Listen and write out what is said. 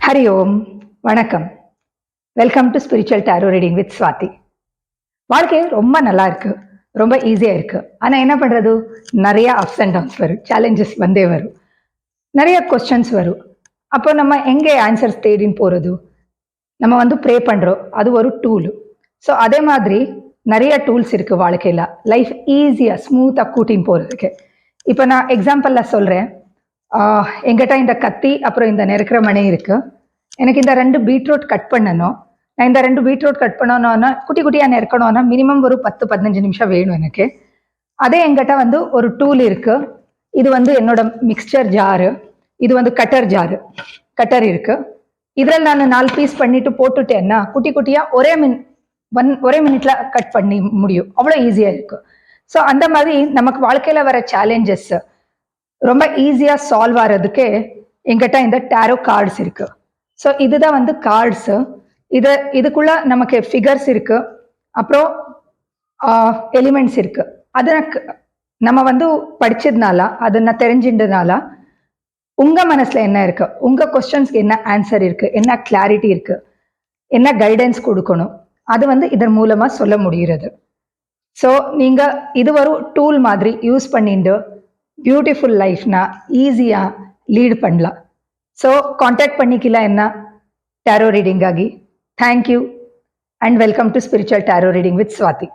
ஹரி ஓம், வணக்கம். Welcome to spiritual tarot reading with Swathi. வாழ்க்கை ரொம்ப நல்லா இருக்கு, ரொம்ப ஈஸியா இருக்கு. ஆனா என்ன பண்றது, நிறைய அப்ஸ் அண்ட் டவுன்ஸ் வரும், சேலஞ்சஸ் வந்தே வரும், நிறைய கொஸ்டின்ஸ் வரும். அப்போ நம்ம எங்கே ஆன்சர்ஸ் தேடின்னு போறது? நம்ம ப்ரே பண்றோம், அது ஒரு டூல். ஸோ அதே மாதிரி நிறைய டூல்ஸ் இருக்கு வாழ்க்கையில, லைஃப் ஈஸியா ஸ்மூத்தா கூட்டின்னு போறதுக்கு. இப்போ நான் எக்ஸாம்பிள்ல சொல்றேன். எங்கிட்ட இந்த கத்தி அப்புறம் இந்த நெருக்கிற மணி இருக்கு. எனக்கு இந்த 2 பீட்ரூட் கட் பண்ணணும். நான் இந்த 2 பீட்ரூட் கட் பண்ணணும்னா குட்டி குட்டியாக நெருக்கணும்னா மினிமம் ஒரு 10-15 நிமிஷம் வேணும் எனக்கு. அதே எங்கிட்ட ஒரு டூல் இருக்கு. இது என்னோட மிக்சர் ஜாரு, இது கட்டர் ஜாரு, கட்டர் இருக்கு. இதில் நான் 4 பீஸ் பண்ணிட்டு போட்டுட்டேன்னா குட்டி குட்டியா ஒரே மினிட்ல கட் பண்ணி முடியும், அவ்வளோ ஈஸியா இருக்கு. ஸோ அந்த மாதிரி நமக்கு வாழ்க்கையில வர சேலஞ்சஸ் ரொம்ப ஈஸியா சால்வ் ஆகிறதுக்கு எங்கிட்ட இந்த டேரோ கார்ட்ஸ் இருக்கு. ஸோ இதுதான் கார்ட்ஸு. இதுக்குள்ள நமக்கு ஃபிகர்ஸ் இருக்கு, அப்புறம் எலிமெண்ட்ஸ் இருக்கு. அது நம்ம படிச்சதுனால, அது நான் தெரிஞ்சின்றதுனால உங்க மனசுல என்ன இருக்கு, உங்க கொஸ்டின்ஸ்க்கு என்ன ஆன்சர் இருக்கு, என்ன கிளாரிட்டி இருக்கு, என்ன கைடன்ஸ் கொடுக்கணும், அது இதன் மூலமா சொல்ல முடிகிறது. ஸோ நீங்க இது ஒரு டூல் மாதிரி யூஸ் பண்ணிட்டு பியூட்டிஃபுல் லைஃப்னா ஈஸியா லீட் பண்ணலாம். ஸோ காண்டாக்ட் பண்ணிக்கலாம் என்ன ಟಾರೋ ರೀಡಿಂಗ್ ಆಗಿ. Thank you and welcome to spiritual tarot reading with Swati.